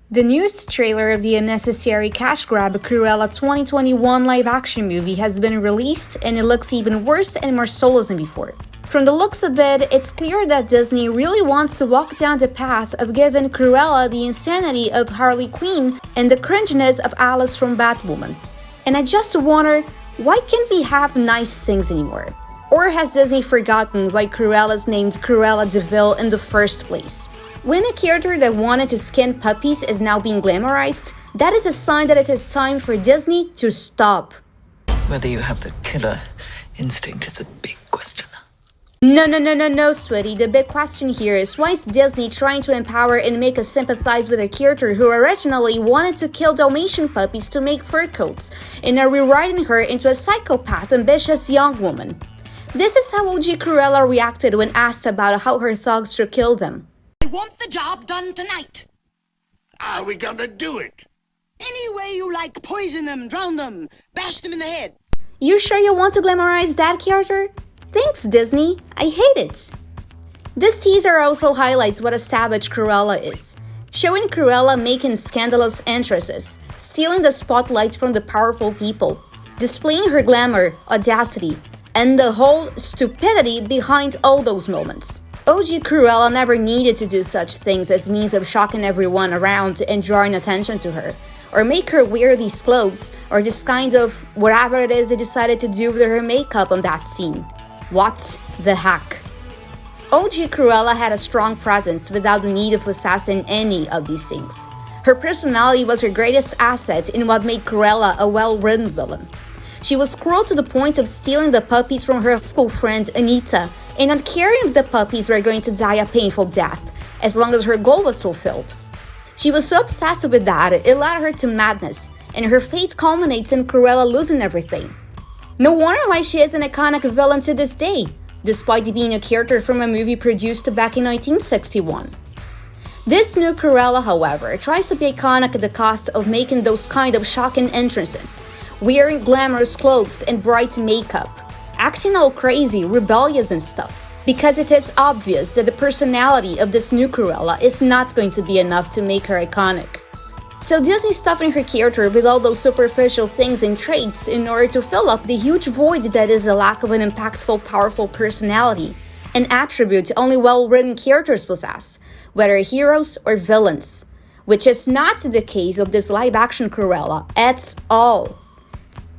The newest trailer of the unnecessary cash grab Cruella 2021 live-action movie has been released, and it looks even worse and more soulless than before. From the looks of it, it's clear that Disney really wants to walk down the path of giving Cruella the insanity of Harley Quinn and the cringiness of Alice from Batwoman. And I just wonder, why can't we have nice things anymore? Or has Disney forgotten why Cruella's named Cruella de Vil in the first place? When a character that wanted to skin puppies is now being glamorized, that is a sign that it is time for Disney to stop. Whether you have the killer instinct is the big question. No, sweetie. The big question here is, why is Disney trying to empower and make us sympathize with a character who originally wanted to kill Dalmatian puppies to make fur coats, and are rewriting her into a psychopath, ambitious young woman? This is how OG Cruella reacted when asked about how her thugs should kill them. I want the job done tonight. How are we gonna do it? Any way you like, poison them, drown them, bash them in the head. You sure you want to glamorize that character? Thanks, Disney. I hate it. This teaser also highlights what a savage Cruella is, showing Cruella making scandalous entrances, stealing the spotlight from the powerful people, displaying her glamour, audacity, and the whole stupidity behind all those moments. OG Cruella never needed to do such things as means of shocking everyone around and drawing attention to her, or make her wear these clothes, or this kind of whatever it is they decided to do with her makeup on that scene. What the heck? OG Cruella had a strong presence without the need of possessing any of these things. Her personality was her greatest asset in what made Cruella a well-written villain. She was cruel to the point of stealing the puppies from her school friend Anita, and not caring if the puppies were going to die a painful death, as long as her goal was fulfilled. She was so obsessed with that, it led her to madness, and her fate culminates in Cruella losing everything. No wonder why she is an iconic villain to this day, despite being a character from a movie produced back in 1961. This new Cruella, however, tries to be iconic at the cost of making those kind of shocking entrances, wearing glamorous clothes and bright makeup, acting all crazy, rebellious and stuff, because it is obvious that the personality of this new Cruella is not going to be enough to make her iconic. So Disney stuffing her character with all those superficial things and traits in order to fill up the huge void that is the lack of an impactful, powerful personality, an attribute only well-written characters possess, whether heroes or villains, which is not the case of this live-action Cruella at all.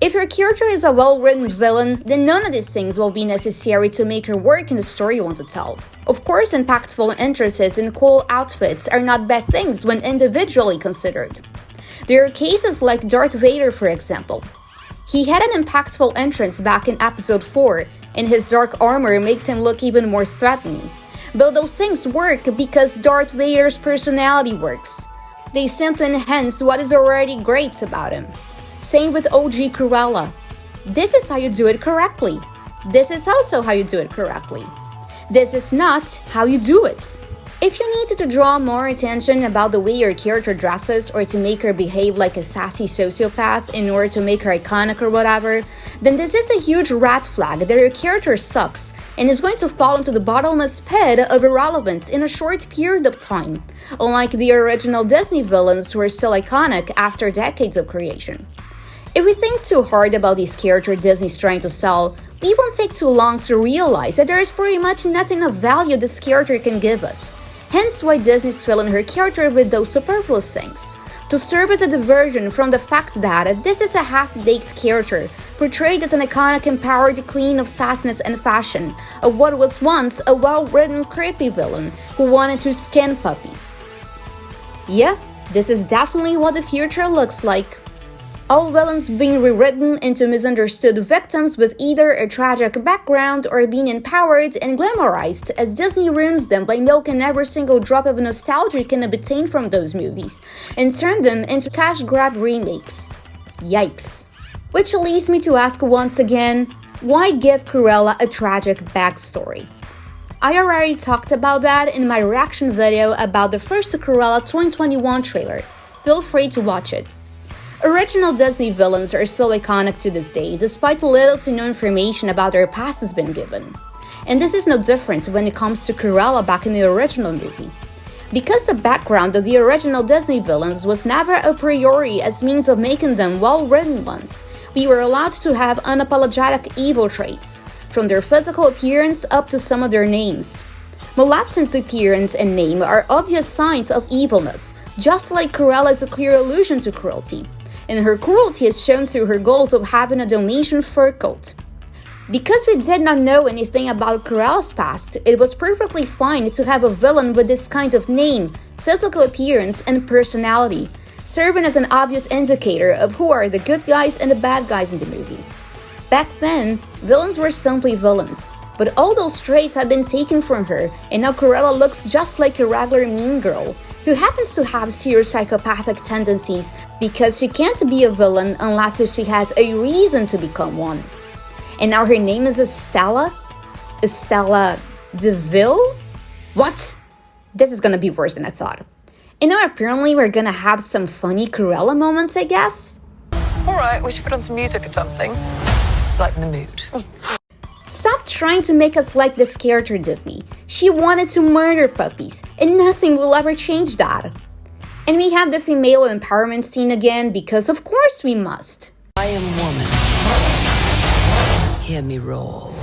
If your character is a well-written villain, then none of these things will be necessary to make her work in the story you want to tell. Of course, impactful entrances and cool outfits are not bad things when individually considered. There are cases like Darth Vader, for example. He had an impactful entrance back in episode 4, and his dark armor makes him look even more threatening. But those things work because Darth Vader's personality works. They simply enhance what is already great about him. Same with OG Cruella. This is how you do it correctly. This is also how you do it correctly. This is not how you do it. If you needed to draw more attention about the way your character dresses or to make her behave like a sassy sociopath in order to make her iconic or whatever, then this is a huge red flag that your character sucks and is going to fall into the bottomless pit of irrelevance in a short period of time, unlike the original Disney villains who are still iconic after decades of creation. If we think too hard about these characters Disney's trying to sell, we won't take too long to realize that there is pretty much nothing of value this character can give us. Hence why Disney's filling her character with those superfluous things, to serve as a diversion from the fact that this is a half-baked character, portrayed as an iconic empowered queen of sassiness and fashion, of what was once a well-written creepy villain who wanted to skin puppies. Yeah, this is definitely what the future looks like. All villains being rewritten into misunderstood victims with either a tragic background or being empowered and glamorized as Disney ruins them by milking every single drop of nostalgia can obtain from those movies and turn them into cash grab remakes. Yikes. Which leads me to ask once again, why give Cruella a tragic backstory? I already talked about that in my reaction video about the first Cruella 2021 trailer. Feel free to watch it. Original Disney villains are still iconic to this day, despite little to no information about their past has been given. And this is no different when it comes to Cruella back in the original movie. Because the background of the original Disney villains was never a priori as means of making them well-written ones, we were allowed to have unapologetic evil traits, from their physical appearance up to some of their names. Maleficent's appearance and name are obvious signs of evilness, just like Cruella is a clear allusion to cruelty, and her cruelty is shown through her goals of having a Dalmatian fur coat. Because we did not know anything about Cruella's past, it was perfectly fine to have a villain with this kind of name, physical appearance, and personality, serving as an obvious indicator of who are the good guys and the bad guys in the movie. Back then, villains were simply villains, but all those traits had been taken from her, and now Cruella looks just like a regular mean girl, who happens to have serious psychopathic tendencies because she can't be a villain unless she has a reason to become one. And now her name is Estella? Estella DeVille? What? This is gonna be worse than I thought. And now apparently we're gonna have some funny Cruella moments, I guess? Alright, we should put on some music or something. Lighten the mood. Stop trying to make us like this character, Disney. She wanted to murder puppies, and nothing will ever change that. And we have the female empowerment scene again because of course we must. I am woman. Hear me roar.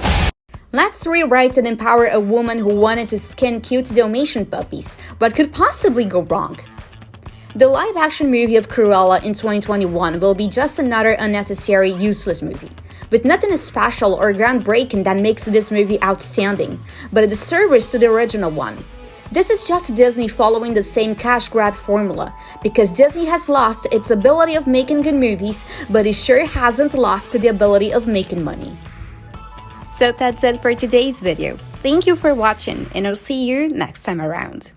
Let's rewrite and empower a woman who wanted to skin cute Dalmatian puppies. What could possibly go wrong? The live-action movie of Cruella in 2021 will be just another unnecessary, useless movie, with nothing special or groundbreaking that makes this movie outstanding, but a disservice to the original one. This is just Disney following the same cash grab formula, because Disney has lost its ability of making good movies, but it sure hasn't lost the ability of making money. So that's it for today's video. Thank you for watching, and I'll see you next time around.